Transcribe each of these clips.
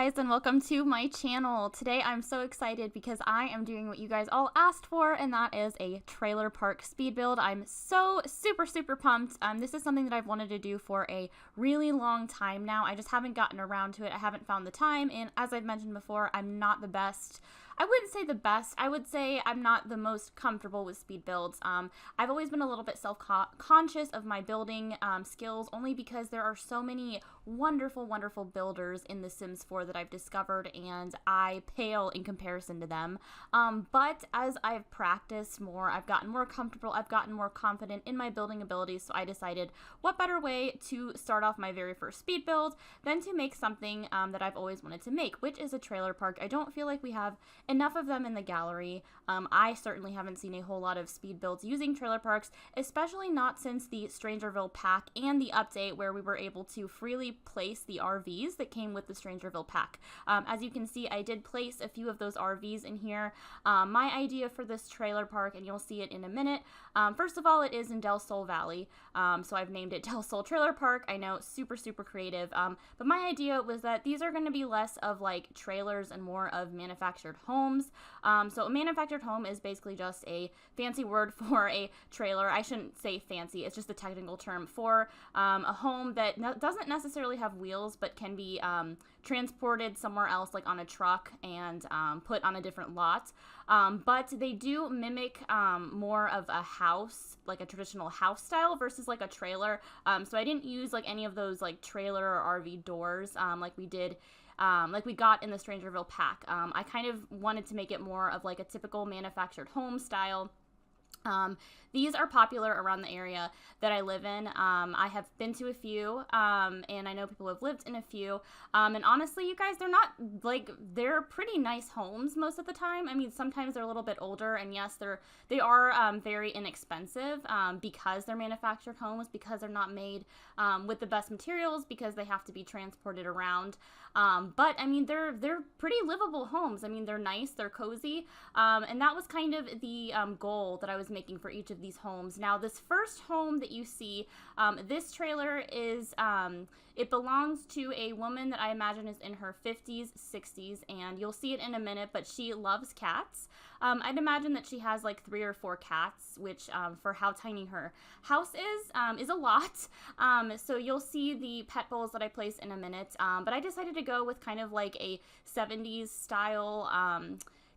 guys, and welcome to my channel. Today I'm so excited because I am doing what you guys all asked for, and that is a trailer park speed build. I'm so super pumped. This is something that I've wanted to do for a really long time now. I just haven't gotten around to it. I haven't found the time, and as I've mentioned before, I'm not the best. I wouldn't say the best. I would say I'm not the most comfortable with speed builds. I've always been a little bit self-conscious of my building skills, only because there are so many wonderful builders in The Sims 4 that I've discovered, and I pale in comparison to them. But as I've practiced more, I've gotten more comfortable, I've gotten more confident in my building abilities, so I decided what better way to start off my very first speed build than to make something that I've always wanted to make, which is a trailer park. I don't feel like we have enough of them in the gallery. I certainly haven't seen a whole lot of speed builds using trailer parks, especially not since the Strangerville pack and the update where we were able to freely place the RVs that came with the Strangerville pack. As you can see, I did place a few of those RVs in here. My idea for this trailer park, and you'll see it in a minute, first of all, it is in Del Sol Valley, so I've named it Del Sol Trailer Park. I know, super creative, but my idea was that these are going to be less of like trailers and more of manufactured homes. So a manufactured home is basically just a fancy word for a trailer. I shouldn't say fancy, it's just a technical term for a home that doesn't necessarily have wheels, but can be transported somewhere else, like on a truck, and put on a different lot. But they do mimic more of a house, like a traditional house style, versus like a trailer. So I didn't use like any of those like trailer or RV doors like we did like we got in the Strangerville pack. I kind of wanted to make it more of like a typical manufactured home style. These are popular around the area that I live in. I have been to a few, and I know people have lived in a few, and honestly, you guys, they're pretty nice homes most of the time. I mean, sometimes they're a little bit older, and yes, they are very inexpensive, because they're manufactured homes, because they're not made with the best materials, because they have to be transported around, but I mean, they're pretty livable homes. I mean, they're nice, they're cozy, and that was kind of the goal that I was making for each of these homes. Now, this first home that you see, this trailer is, it belongs to a woman that I imagine is in her 50s, 60s, and you'll see it in a minute, but she loves cats. I'd imagine that she has like 3 or 4 cats, which for how tiny her house is a lot. So you'll see the pet bowls that I place in a minute, but I decided to go with kind of like a 70s style,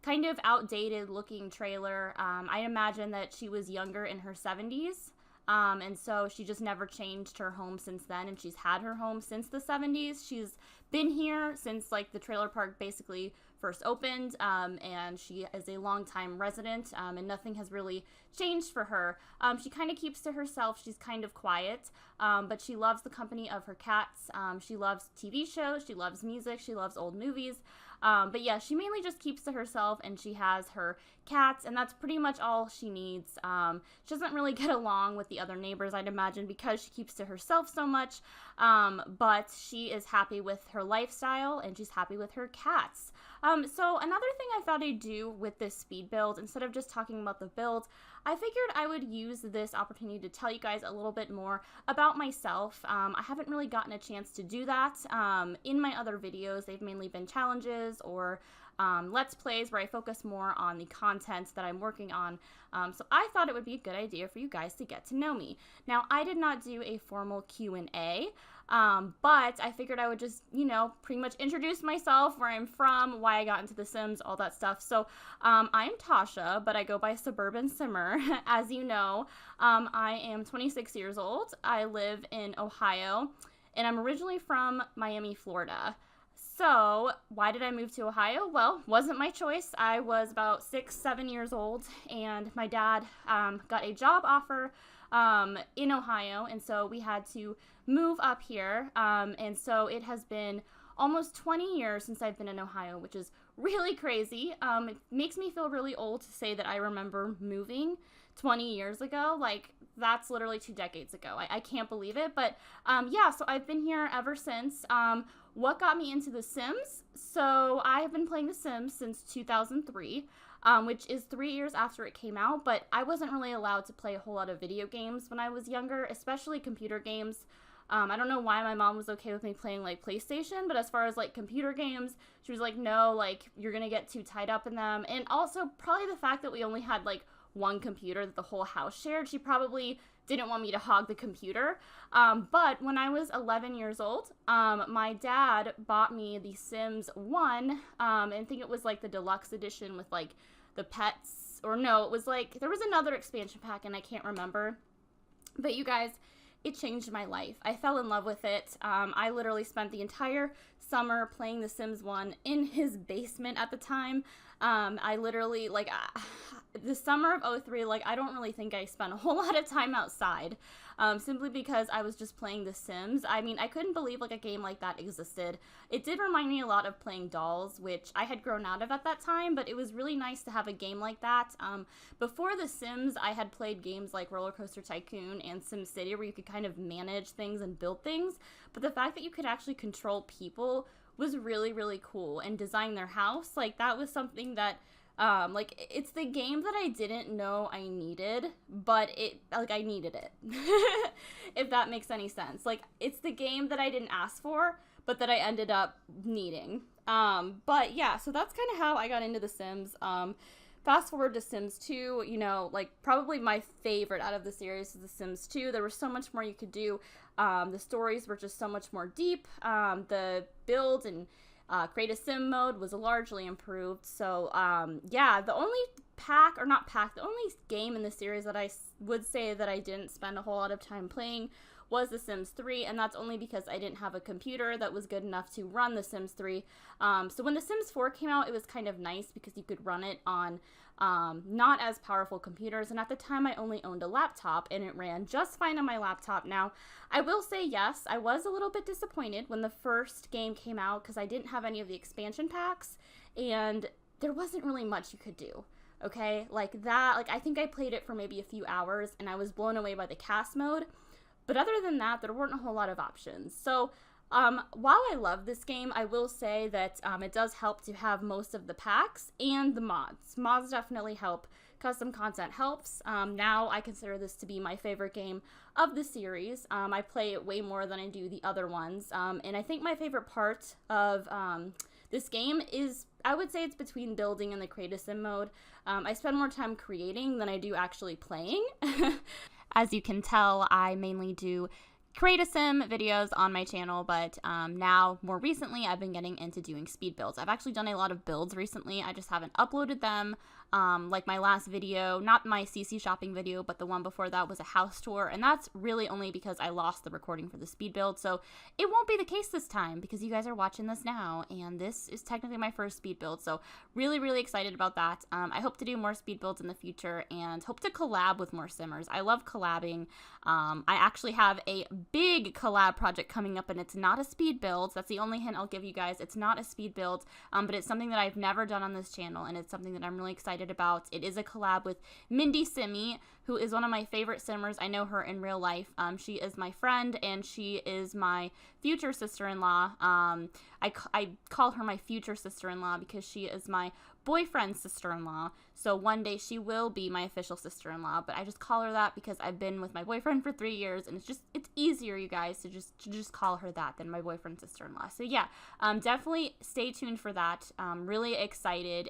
kind of outdated looking trailer. I imagine that she was younger in her 70s, and so she just never changed her home since then, and she's had her home since the 70s. She's been here since like the trailer park basically first opened, and she is a longtime resident, and nothing has really changed for her. She kind of keeps to herself. She's kind of quiet, but she loves the company of her cats. She loves TV shows, she loves music, she loves old movies. But yeah, she mainly just keeps to herself, and she has her cats, and that's pretty much all she needs. She doesn't really get along with the other neighbors, I'd imagine, because she keeps to herself so much, but she is happy with her lifestyle, and she's happy with her cats. So another thing I thought I'd do with this speed build, instead of just talking about the build, I figured I would use this opportunity to tell you guys a little bit more about myself. I haven't really gotten a chance to do that in my other videos. They've mainly been challenges or Let's Plays where I focus more on the content that I'm working on. So I thought it would be a good idea for you guys to get to know me. Now, I did not do a formal Q&A, but I figured I would just, you know, pretty much introduce myself, where I'm from, why I got into The Sims, all that stuff. So I'm Tasha, but I go by Suburban-simmerr. As you know, I am 26 years old. I live in Ohio, and I'm originally from Miami, Florida. So why did I move to Ohio? Well, wasn't my choice. I was about 6-7 years old, and my dad got a job offer in Ohio, and so we had to move up here, and so it has been almost 20 years since I've been in Ohio, which is really crazy. It makes me feel really old to say that I remember moving 20 years ago. Like, that's literally 2 decades ago. I can't believe it, but yeah, so I've been here ever since. What got me into The Sims? So I have been playing The Sims since 2003, which is 3 years after it came out, but I wasn't really allowed to play a whole lot of video games when I was younger, especially computer games. I don't know why my mom was okay with me playing like PlayStation, but as far as like computer games, she was like, no, like you're gonna get too tied up in them. And also probably the fact that we only had like one computer that the whole house shared, she probably didn't want me to hog the computer. But when I was 11 years old, my dad bought me the Sims 1, and I think it was like the deluxe edition with like the pets, or no, it was like, there was another expansion pack and I can't remember. But you guys, it changed my life. I fell in love with it. I literally spent the entire summer playing The Sims 1 in his basement at the time. I literally, like, the summer of 03, like, I don't really think I spent a whole lot of time outside, simply because I was just playing The Sims. I mean, I couldn't believe, like, a game like that existed. It did remind me a lot of playing Dolls, which I had grown out of at that time, but it was really nice to have a game like that. Before The Sims, I had played games like Roller Coaster Tycoon and SimCity, where you could kind of manage things and build things, but the fact that you could actually control people was really, really cool, and design their house, like, that was something that, like, it's the game that I didn't know I needed, but I needed it, if that makes any sense. Like, it's the game that I didn't ask for, but that I ended up needing. But yeah, so that's kind of how I got into The Sims. Fast forward to Sims 2, you know, like, probably my favorite out of the series is The Sims 2. There was so much more you could do. The stories were just so much more deep. The build and create a sim mode was largely improved. So, yeah, the only the only game in the series that I would say that I didn't spend a whole lot of time playing was The Sims 3, and that's only because I didn't have a computer that was good enough to run The Sims 3. So when The Sims 4 came out, it was kind of nice because you could run it on not as powerful computers, and at the time I only owned a laptop, and it ran just fine on my laptop. Now, I will say, yes, I was a little bit disappointed when the first game came out because I didn't have any of the expansion packs, and there wasn't really much you could do. Okay, like that, like I think I played it for maybe a few hours, and I was blown away by the cast mode. But other than that, there weren't a whole lot of options. So while I love this game, I will say that it does help to have most of the packs and the mods. Mods definitely help. Custom content helps. Now I consider this to be my favorite game of the series. I play it way more than I do the other ones. And I think my favorite part of this game is, I would say it's between building and the create a sim mode. I spend more time creating than I do actually playing. As you can tell, I mainly do create a sim videos on my channel, but now, more recently, I've been getting into doing speed builds. I've actually done a lot of builds recently. I just haven't uploaded them. Like my last video, not my CC shopping video, but the one before that was a house tour, and that's really only because I lost the recording for the speed build, so it won't be the case this time because you guys are watching this now, and this is technically my first speed build, so really, really excited about that. I hope to do more speed builds in the future and hope to collab with more simmers. I love collabing. I actually have a big collab project coming up, and it's not a speed build. That's the only hint I'll give you guys. It's not a speed build, but it's something that I've never done on this channel, and it's something that I'm really excited about. It is a collab with Mindy Simmy, who is one of my favorite simmers. I know her in real life. She is my friend, and she is my future sister-in-law. I call her my future sister-in-law because she is my boyfriend's sister-in-law. So one day she will be my official sister-in-law, but I just call her that because I've been with my boyfriend for 3 years, and it's easier, you guys, to just call her that than my boyfriend's sister-in-law. So yeah, definitely stay tuned for that. Really excited.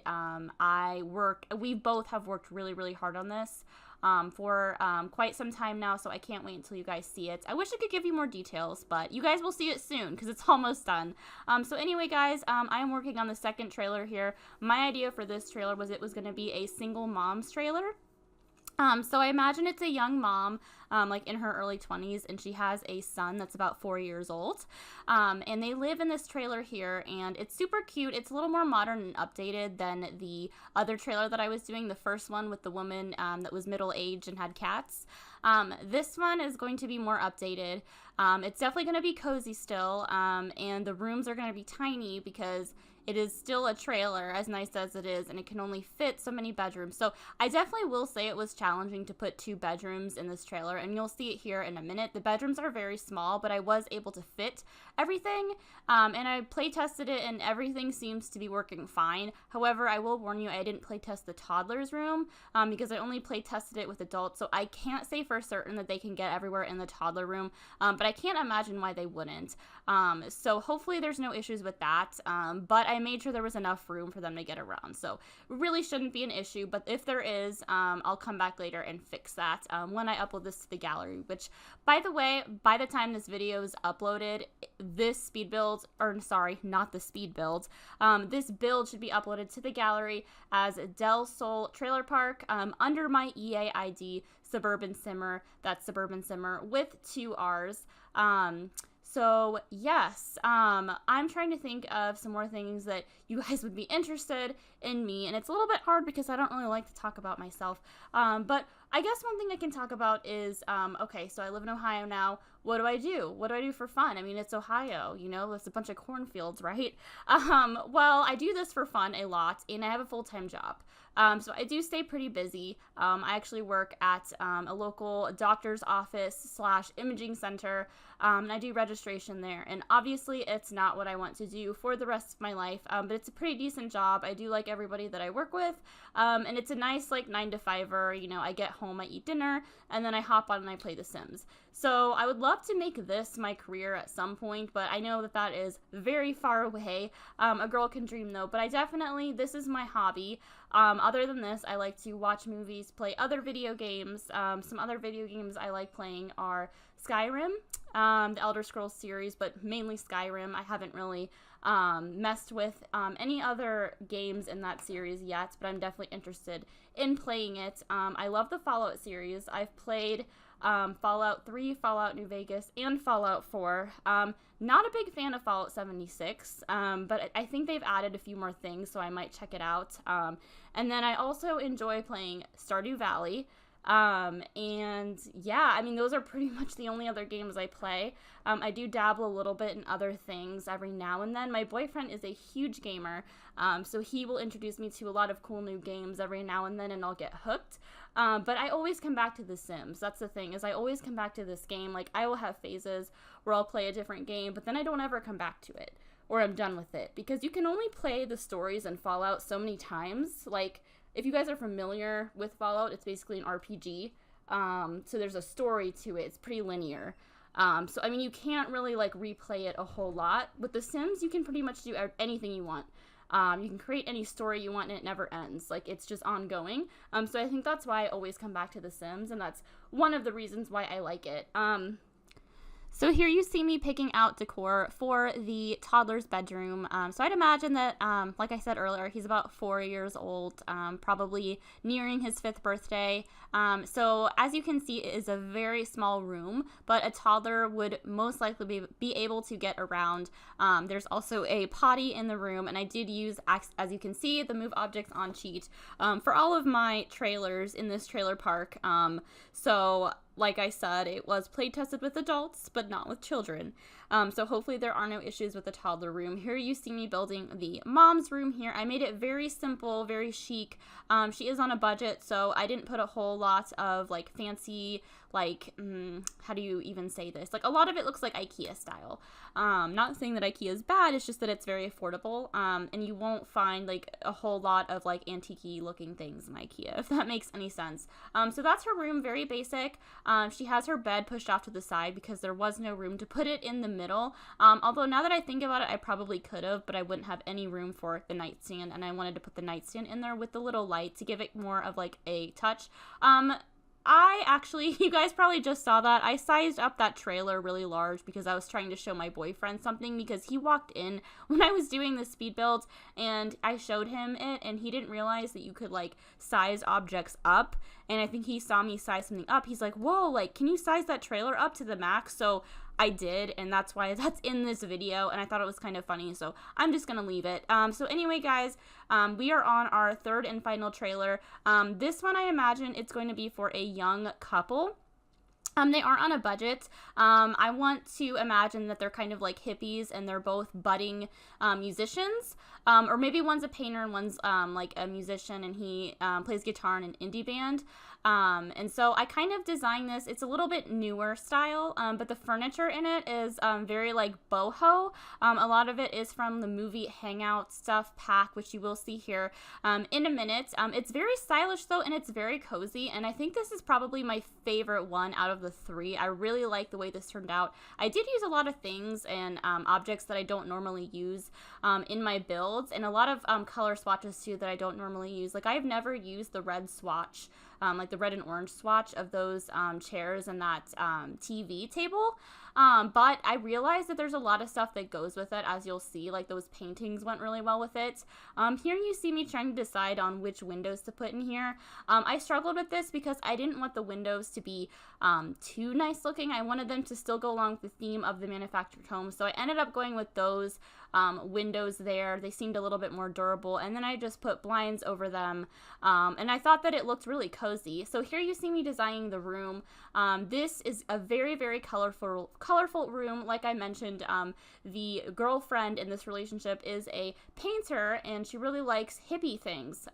We both have worked really, really hard on this for quite some time now, so I can't wait until you guys see it. I wish I could give you more details, but you guys will see it soon because it's almost done. So anyway, guys, I am working on the second trailer here. My idea for this trailer was it was going to be a single mom's trailer. So I imagine it's a young mom, like in her early 20s, and she has a son that's about 4 years old. And they live in this trailer here, and it's super cute. It's a little more modern and updated than the other trailer that I was doing, the first one with the woman that was middle-aged and had cats. This one is going to be more updated. It's definitely going to be cozy still, and the rooms are going to be tiny because it is still a trailer, as nice as it is, and it can only fit so many bedrooms. So I definitely will say it was challenging to put 2 bedrooms in this trailer, and you'll see it here in a minute. The bedrooms are very small, but I was able to fit everything, and I play tested it, and everything seems to be working fine. However, I will warn you, I didn't play test the toddler's room because I only play tested it with adults, so I can't say for certain that they can get everywhere in the toddler room, but I can't imagine why they wouldn't. So hopefully there's no issues with that, but I made sure there was enough room for them to get around, so it really shouldn't be an issue. But if there is, I'll come back later and fix that when I upload this to the gallery, which, by the way, by the time this video is uploaded, this speed build, or sorry, not the speed build, this build should be uploaded to the gallery as Del Sol Trailer Park under my EA ID, Suburban-simmer. That's Suburban-simmer with 2 R's. So yes, I'm trying to think of some more things that you guys would be interested in me, and it's a little bit hard because I don't really like to talk about myself, but I guess one thing I can talk about is, okay, so I live in Ohio now. What do I do? What do I do for fun? I mean, it's Ohio, you know, it's a bunch of cornfields, right? Well, I do this for fun a lot, and I have a full-time job. So I do stay pretty busy. I actually work at a local doctor's office / imaging center, and I do registration there. And obviously, it's not what I want to do for the rest of my life, but it's a pretty decent job. I do like everybody that I work with, and it's a nice, like, 9-to-5-er. You know, I get home, I eat dinner, and then I hop on and I play The Sims. So I would love to make this my career at some point, but I know that that is very far away. A girl can dream, though, but this is my hobby. Other than this, I like to watch movies, play other video games. Some other video games I like playing are Skyrim, the Elder Scrolls series, but mainly Skyrim. I haven't really messed with any other games in that series yet, but I'm definitely interested in playing it. I love the Fallout series. I've played Fallout 3, Fallout New Vegas, and Fallout 4. Not a big fan of Fallout 76, but I think they've added a few more things, so I might check it out. And then I also enjoy playing Stardew Valley. And yeah, I mean, those are pretty much the only other games I play. I do dabble a little bit in other things every now and then. My boyfriend is a huge gamer, so he will introduce me to a lot of cool new games every now and then, and I'll get hooked. But I always come back to The Sims. That's the thing, is I always come back to this game. Like, I will have phases where I'll play a different game, but then I don't ever come back to it, or I'm done with it, because you can only play the stories in Fallout so many times. Like, if you guys are familiar with Fallout, it's basically an RPG, so there's a story to it. It's pretty linear. So, I mean, you can't really, like, replay it a whole lot. With The Sims, you can pretty much do anything you want. You can create any story you want, and it never ends. Like, it's just ongoing. So I think that's why I always come back to The Sims, and that's one of the reasons why I like it. So here you see me picking out decor for the toddler's bedroom. So I'd imagine that, like I said earlier, he's about 4 years old, probably nearing his 5th birthday. So as you can see, it is a very small room, but a toddler would most likely be able to get around. There's also a potty in the room, and I did use, as you can see, the Move Objects On cheat for all of my trailers in this trailer park. So like I said, it was play tested with adults, but not with children. So hopefully there are no issues with the toddler room. Here you see me building the mom's room here. I made it very simple, very chic. She is on a budget, so I didn't put a whole lot of, like, fancy, like, how do you even say this? Like, a lot of it looks like IKEA style. Not saying that IKEA is bad, it's just that it's very affordable, and you won't find, like, a whole lot of, like, antique-y looking things in IKEA, if that makes any sense. So that's her room, very basic. She has her bed pushed off to the side because there was no room to put it in the middle. Although now that I think about it, I probably could have, but I wouldn't have any room for the nightstand, and I wanted to put the nightstand in there with the little light to give it more of, like, a touch. I actually, you guys probably just saw that, I sized up that trailer really large because I was trying to show my boyfriend something, because he walked in when I was doing the speed build, and I showed him it, and he didn't realize that you could, like, size objects up, and I think he saw me size something up. He's like, whoa, like, can you size that trailer up to the max? So I did, and that's why that's in this video, and I thought it was kind of funny, so I'm just gonna leave it. So anyway, guys, we are on our 3rd and final trailer. This one, I imagine it's going to be for a young couple. They are on a budget. I want to imagine that they're kind of like hippies and they're both budding musicians. Or maybe one's a painter and one's like a musician and he plays guitar in an indie band. And so I kind of designed this. It's a little bit newer style, but the furniture in it is very like boho. A lot of it is from the movie Hangout Stuff pack, which you will see here in a minute. It's very stylish though, and it's very cozy, and I think this is probably my favorite one out of the three. I really like the way this turned out. I did use a lot of things and objects that I don't normally use in my builds, and a lot of color swatches too that I don't normally use. Like, I've never used the red swatch, like the red and orange swatch of those chairs and that TV table. But I realized that there's a lot of stuff that goes with it, as you'll see. Like, those paintings went really well with it. Here you see me trying to decide on which windows to put in here. I struggled with this because I didn't want the windows to be too nice looking. I wanted them to still go along with the theme of the manufactured home. So I ended up going with those windows there. They seemed a little bit more durable, and then I just put blinds over them, and I thought that it looked really cozy. So here you see me designing the room. This is a very, very colorful room. Like I mentioned, the girlfriend in this relationship is a painter, and she really likes hippie things.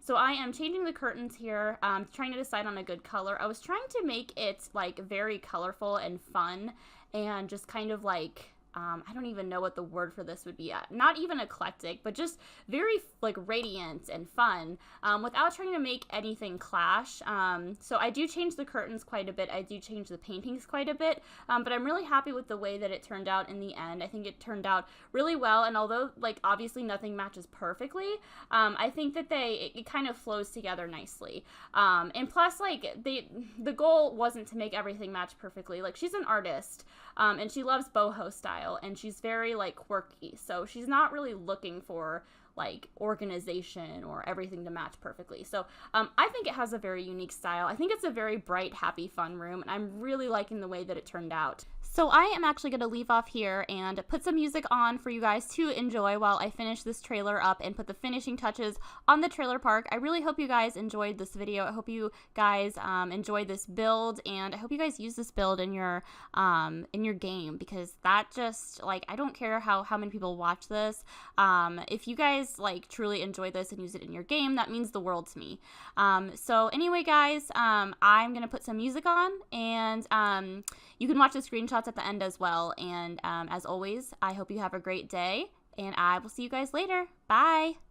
So I am changing the curtains here, trying to decide on a good color. I was trying to make it like very colorful and fun, and just kind of like, I don't even know what the word for this would be. Not even eclectic, but just very like radiant and fun, without trying to make anything clash. So I do change the curtains quite a bit. I do change the paintings quite a bit, but I'm really happy with the way that it turned out in the end. I think it turned out really well, and although like obviously nothing matches perfectly, I think that it kind of flows together nicely. And plus, like, the goal wasn't to make everything match perfectly. Like, she's an artist, and she loves boho style, and she's very like quirky, so she's not really looking for like organization or everything to match perfectly. So I think it has a very unique style. I think it's a very bright, happy, fun room, and I'm really liking the way that it turned out. So I am actually going to leave off here and put some music on for you guys to enjoy while I finish this trailer up and put the finishing touches on the trailer park. I really hope you guys enjoyed this video. I hope you guys enjoyed this build, and I hope you guys use this build in your game, because that just, like, I don't care how many people watch this. If you guys like truly enjoy this and use it in your game, that means the world to me. So anyway, guys, I'm going to put some music on, and you can watch the screenshots at the end as well. And as always, I hope you have a great day, and I will see you guys later. Bye!